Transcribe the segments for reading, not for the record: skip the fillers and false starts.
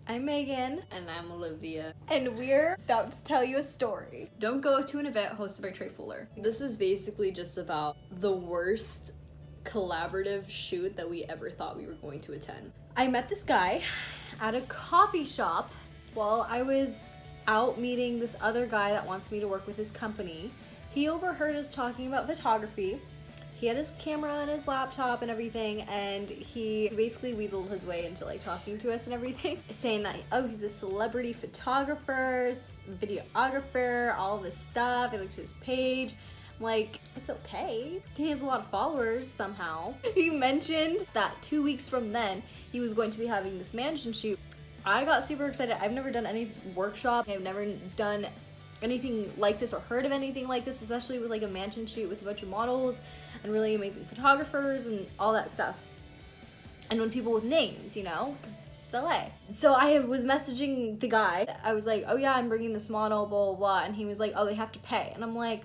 I'm Megan. And I'm Olivia. And we're about to tell you a story. Don't go to an event hosted by Trey Fuller. This is basically just about the worst collaborative shoot that we ever thought we were going to attend. I met this guy at a coffee shop while I was out meeting this other guy that wants me to work with his company. He overheard us talking about photography. He had his camera and his laptop and everything, and he basically weaseled his way into like talking to us and everything, saying that, oh, he's a celebrity photographer, videographer, all this stuff. He looked at his page. I'm like, it's okay. He has a lot of followers somehow. He mentioned that 2 weeks from then, he was going to be having this mansion shoot. I got super excited. I've never done any workshop. I've never done anything like this or heard of anything like this, especially with like a mansion shoot with a bunch of models and really amazing photographers and all that stuff. And when people with names, you know, because it's LA. So I was messaging the guy. I was like, oh yeah, I'm bringing this model, blah, blah, blah. And he was like, oh, they have to pay. And I'm like,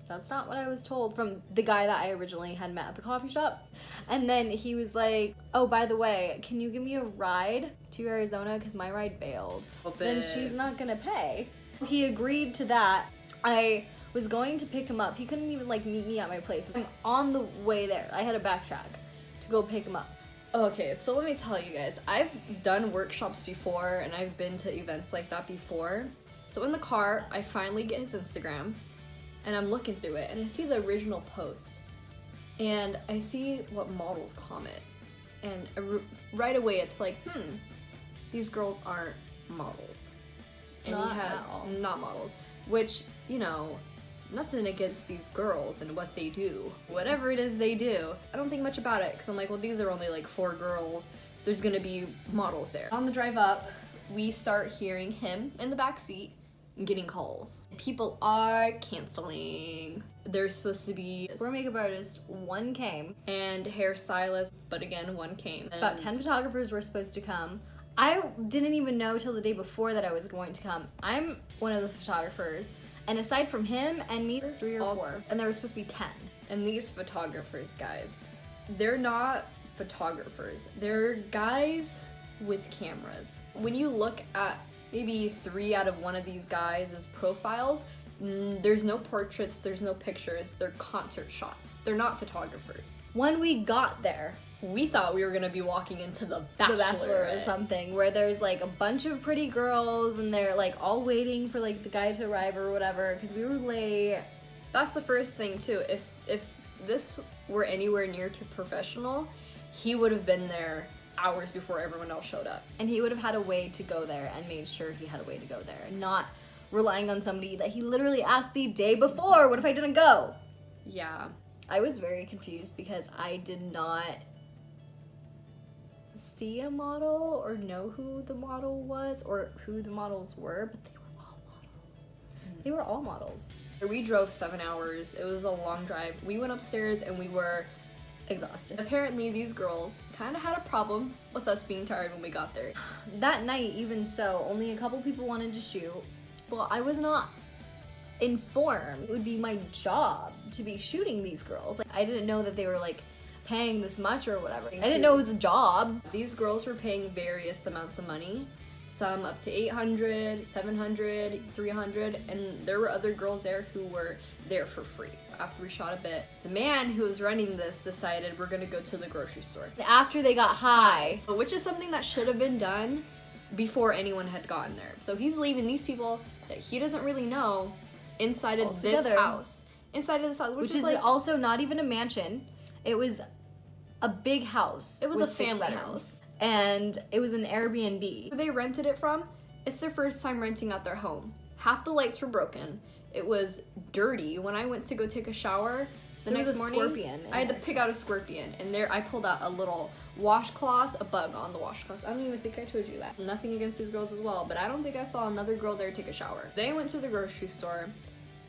that's not what I was told from the guy that I originally had met at the coffee shop. And then he was like, oh, by the way, can you give me a ride to Arizona? Because my ride bailed. Then she's not gonna pay. He agreed to that. I was going to pick him up. He couldn't even like meet me at my place. I'm on the way there. I had to backtrack to go pick him up. Okay, so let me tell you guys, I've done workshops before and I've been to events like that before. So in the car, I finally get his Instagram and I'm looking through it and I see the original post and I see what models comment. And right away it's like, these girls aren't models. And Not he has at all. not models, which, you know, nothing against these girls and what they do. Whatever it is they do, I don't think much about it because I'm like, well, these are only like 4 girls. There's gonna be models there. On the drive up, we start hearing him in the back seat getting calls. People are canceling. There's supposed to be For a makeup artist, 1 came. and hairstylist, but again, 1 came. About 10 photographers were supposed to come. I didn't even know till the day before that I was going to come. I'm one of the photographers, and aside from him and me, 3 or 4, and there was supposed to be 10. And these photographers, guys, they're not photographers. They're guys with cameras. When you look at maybe 3 out of one of these guys' profiles, there's no portraits, there's no pictures, they're concert shots. They're not photographers. When we got there, We thought we were gonna be walking into the Bachelor or something, where there's like a bunch of pretty girls and they're like all waiting for like the guy to arrive or whatever, because we were late. That's the first thing too. If this were anywhere near to professional, he would have been there hours before everyone else showed up. And he would have had a way to go there and made sure he had a way to go there and not relying on somebody that he literally asked the day before, what if I didn't go? Yeah. I was very confused because I did not see a model or know who the model was or who the models were, but they were all models. They were all models. We drove 7 hours. It was a long drive. We went upstairs and we were Exhausted. apparently these girls kind of had a problem with us being tired when we got there. That night, even so, only a couple people wanted to shoot. Well, I was not informed it would be my job to be shooting these girls. Like, I didn't know that they were like paying this much or whatever. I didn't know it was a job. These girls were paying various amounts of money, some up to 800, 700, 300, and there were other girls there who were there for free. After we shot a bit, the man who was running this decided we're gonna go to the grocery store. After they got high. Which is something that should have been done before anyone had gotten there. So he's leaving these people that he doesn't really know inside of this house. Inside of this house, Which is like, also not even a mansion. It was a big house. it was a with 6 family bedrooms. house. And it was an Airbnb. Who they rented it from, it's their first time renting out their home. Half the lights were broken. It was dirty. When I went to go take a shower the There was next a morning, scorpion in I had to it. pick out a scorpion, and there I pulled out a little washcloth, a bug on the washcloth. I don't even think I told you that. Nothing against these girls as well, but I don't think I saw another girl there take a shower. They went to the grocery store.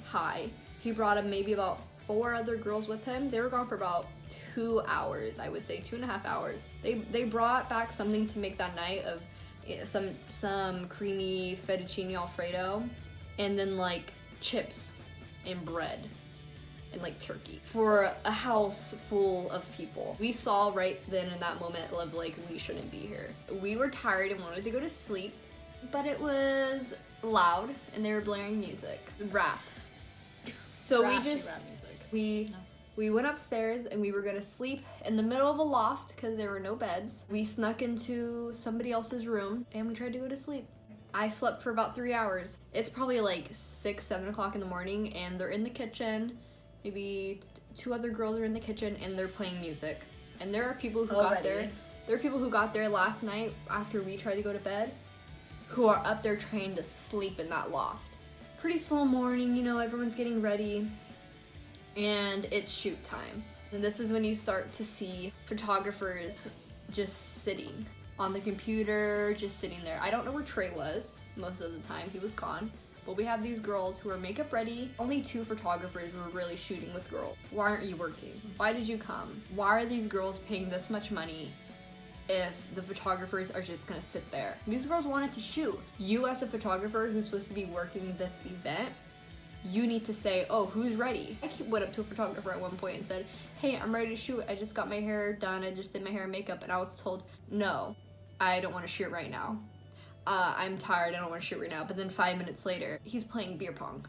Hi. He brought up maybe about 4 other girls with him. They were gone for about 2 hours, I would say 2.5 hours. They brought back something to make that night of some creamy fettuccine alfredo, and then like chips and bread. in like Turkey for a house full of people. We saw right then in that moment of like, we shouldn't be here. We were tired and wanted to go to sleep, but it was loud and they were blaring music. It was rap. So Trashy we just, rap music. we went upstairs and we were gonna sleep in the middle of a loft because there were no beds. We snuck into somebody else's room and we tried to go to sleep. I slept for about 3 hours. It's probably like 6, 7 o'clock in the morning and they're in the kitchen. Maybe 2 other girls are in the kitchen and they're playing music. And there are people who got there. There are people who got there last night after we tried to go to bed who are up there trying to sleep in that loft. Pretty slow morning, you know, everyone's getting ready and it's shoot time. And this is when you start to see photographers just sitting on the computer, just sitting there. I don't know where Trey was most of the time, he was gone. But we have these girls who are makeup ready. Only 2 photographers were really shooting with girls. Why aren't you working? Why did you come? Why are these girls paying this much money if the photographers are just gonna sit there? These girls wanted to shoot. You as a photographer who's supposed to be working this event, you need to say, oh, who's ready? I went up to a photographer at one point and said, hey, I'm ready to shoot. I just got my hair done. I just did my hair and makeup. And I was told, no, I don't want to shoot right now. I'm tired. I don't want to shoot right now. But then 5 minutes later, he's playing beer pong.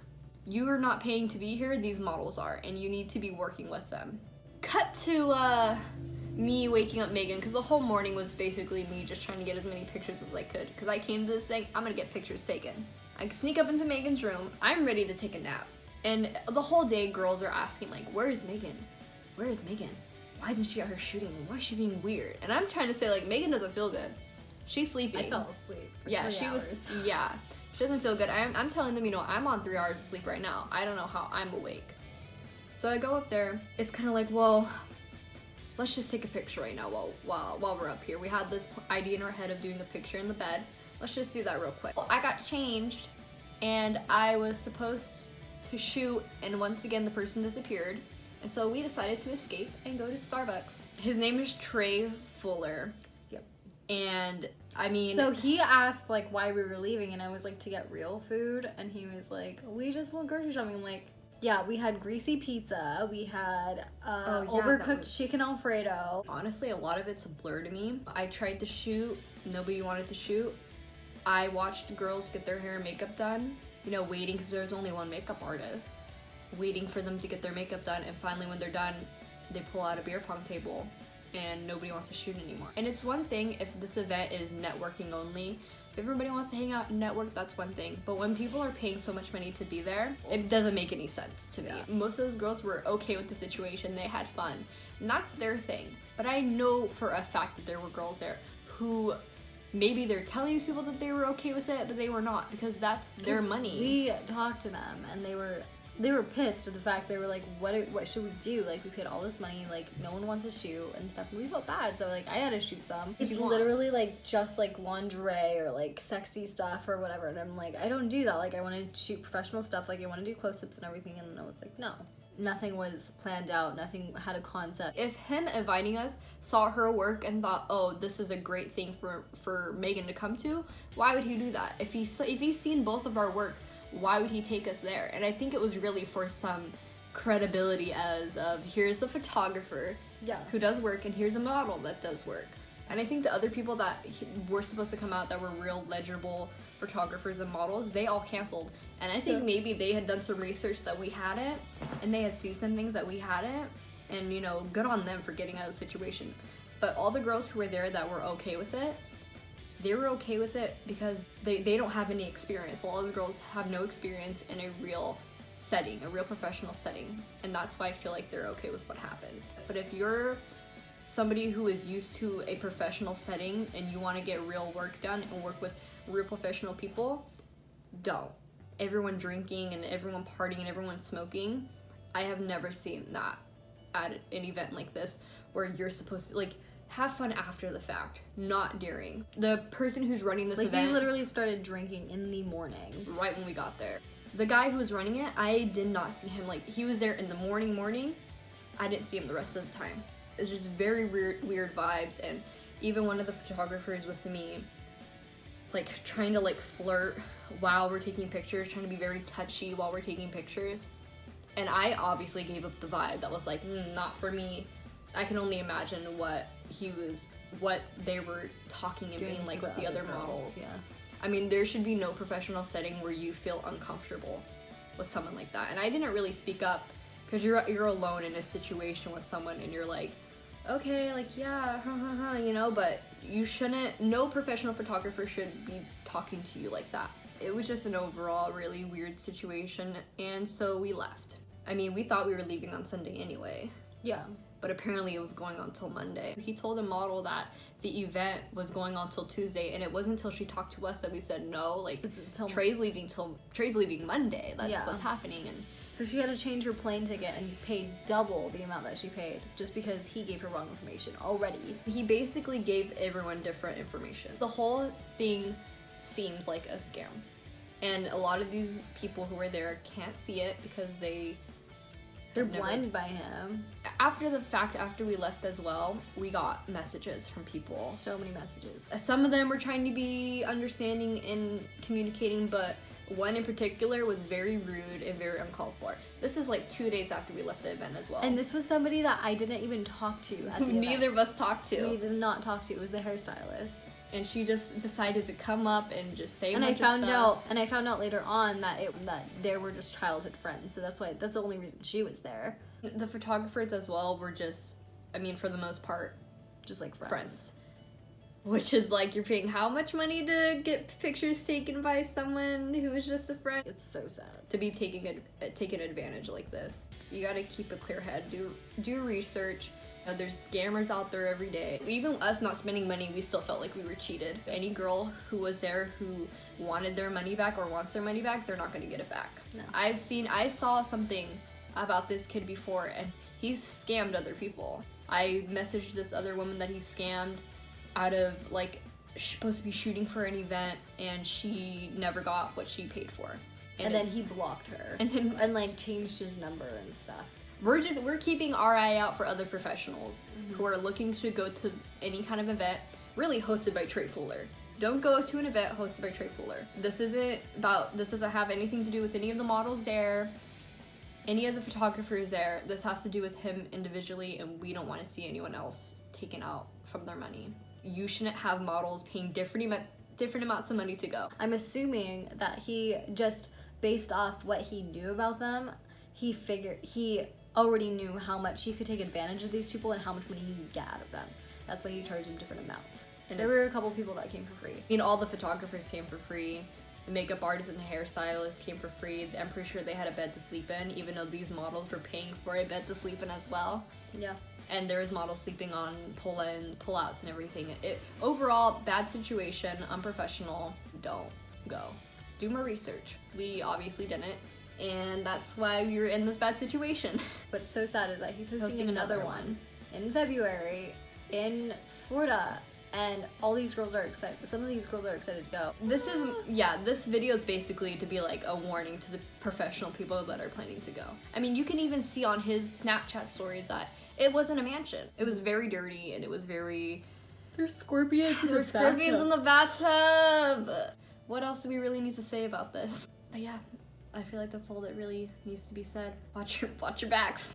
You are not paying to be here. These models are. And you need to be working with them. Cut to me waking up Megan, because the whole morning was basically me just trying to get as many pictures as I could. Because I came to this thing, I'm going to get pictures taken. I sneak up into Megan's room. I'm ready to take a nap. And the whole day, girls are asking, like, where is Megan? Where is Megan? Why isn't she out here shooting? Why is she being weird? And I'm trying to say, like, Megan doesn't feel good. She's sleeping. I fell asleep for yeah, 3 she hours. was. Yeah, she doesn't feel good. I'm telling them, you know, I'm on 3 hours of sleep right now. I don't know how I'm awake. So I go up there. It's kind of like, well, let's just take a picture right now while we're up here. We had this idea in our head of doing a picture in the bed. Let's just do that real quick. Well, I got changed and I was supposed to shoot, and once again the person disappeared. And so we decided to escape and go to Starbucks. His name is Trey Fuller. Yep. And I mean, so he asked like why we were leaving, and I was like, to get real food, and he was like, we just went grocery shopping. I'm like, yeah, we had greasy pizza, we had overcooked chicken Alfredo. Honestly, a lot of it's a blur to me. I tried to shoot, nobody wanted to shoot. I watched girls get their hair and makeup done, you know, waiting because there was only one makeup artist, waiting for them to get their makeup done, and finally when they're done, they pull out a beer pong table and nobody wants to shoot anymore. And it's one thing if this event is networking only. If everybody wants to hang out and network, that's one thing. But when people are paying so much money to be there, it doesn't make any sense to me. Yeah. Most of those girls were okay with the situation. They had fun. And that's their thing. But I know for a fact that there were girls there who maybe they're telling these people that they were okay with it, but they were not, because that's their money. We talked to them and they were pissed at the fact. They were like, what should we do? Like, we paid all this money, like no one wants to shoot and stuff, and we felt bad, so like I had to shoot some. It's literally like just like lingerie or like sexy stuff or whatever, and I'm like, I don't do that. Like, I want to shoot professional stuff, like I want to do close-ups and everything. And then I was like, no, nothing was planned out, nothing had a concept. If him inviting us saw her work and thought, oh, this is a great thing for Megan to come to, why would he do that? If he's seen both of our work, why would he take us there? And I think it was really for some credibility as of, here's a photographer who does work, and here's a model that does work. And I think the other people that were supposed to come out that were real legible photographers and models, they all canceled. And I think maybe they had done some research that we hadn't, and they had seen some things that we hadn't, and you know, good on them for getting out of the situation. But all the girls who were there that were okay with it, they were okay with it because they don't have any experience. A lot of the girls have no experience in a real setting, a real professional setting. And that's why I feel like they're okay with what happened. But if you're somebody who is used to a professional setting and you want to get real work done and work with real professional people, don't. Everyone drinking and everyone partying and everyone smoking, I have never seen that at an event like this where you're supposed to, like, have fun after the fact, not during. The person who's running this event, we literally started drinking in the morning. Right when we got there. The guy who was running it, I did not see him. Like, he was there in the morning. I didn't see him the rest of the time. It's just very weird vibes. And even one of the photographers with me, like, trying to like flirt while we're taking pictures, trying to be very touchy while we're taking pictures. And I obviously gave up the vibe that was like, not for me. I can only imagine what they were talking and being like with the other models. Yeah. I mean, there should be no professional setting where you feel uncomfortable with someone like that. And I didn't really speak up because you're alone in a situation with someone and you're like, okay, like, yeah, you know, but you shouldn't, no professional photographer should be talking to you like that. It was just an overall really weird situation, and so we left. I mean, we thought we were leaving on Sunday anyway. Yeah. But apparently it was going on till Monday. He told a model that the event was going on till Tuesday, and it wasn't until she talked to us that we said no, like, Trey's leaving Monday. That's what's happening. And so she had to change her plane ticket and paid double the amount that she paid just because he gave her wrong information already. He basically gave everyone different information. The whole thing seems like a scam. And a lot of these people who were there can't see it because they're blinded by him. After the fact, after we left as well, we got messages from people. So many messages. Some of them were trying to be understanding and communicating, but one in particular was very rude and very uncalled for. This is like 2 days after we left the event as well. And this was somebody that I didn't even talk to at the event. Neither of us talked to. We did not talk to. It was the hairstylist. And she just decided to come up and just say and I found out later on that they were just childhood friends. So that's the only reason she was there. The photographers as well were just, I mean, for the most part, just like friends. Which is like, you're paying how much money to get pictures taken by someone who is just a friend? It's so sad to be taken advantage like this. You gotta keep a clear head. Do research. You know, there's scammers out there every day. Even us not spending money, we still felt like we were cheated. Any girl who was there who wanted their money back or wants their money back, they're not gonna get it back. No. I saw something about this kid before, and he's scammed other people. I messaged this other woman that he scammed out of, like, supposed to be shooting for an event, and she never got what she paid for. And then he blocked her. And like changed his number and stuff. We're keeping our eye out for other professionals who are looking to go to any kind of event, really hosted by Trey Fuller. Don't go to an event hosted by Trey Fuller. This doesn't have anything to do with any of the models there, any of the photographers there. This has to do with him individually, and we don't want to see anyone else taken out from their money. You shouldn't have models paying different amounts of money to go. I'm assuming that he just, based off what he knew about them, he already knew how much he could take advantage of these people and how much money he could get out of them. That's why he charged them different amounts. And there were a couple people that came for free. I mean, all the photographers came for free. The makeup artist and the hairstylist came for free. I'm pretty sure they had a bed to sleep in, even though these models were paying for a bed to sleep in as well. Yeah. And there was models sleeping on pull-outs and everything. Overall, bad situation, unprofessional. Don't go. Do more research. We obviously didn't. And that's why we were in this bad situation. What's so sad is that he's hosting another one in February in Florida, and all these girls are excited. Some of these girls are excited to go. This video is basically to be like a warning to the professional people that are planning to go. I mean, you can even see on his Snapchat stories that it wasn't a mansion. It was very dirty, and it was very... There's scorpions in the bathtub. Scorpions in the bathtub! What else do we really need to say about this? But yeah, I feel like that's all that really needs to be said. Watch your backs.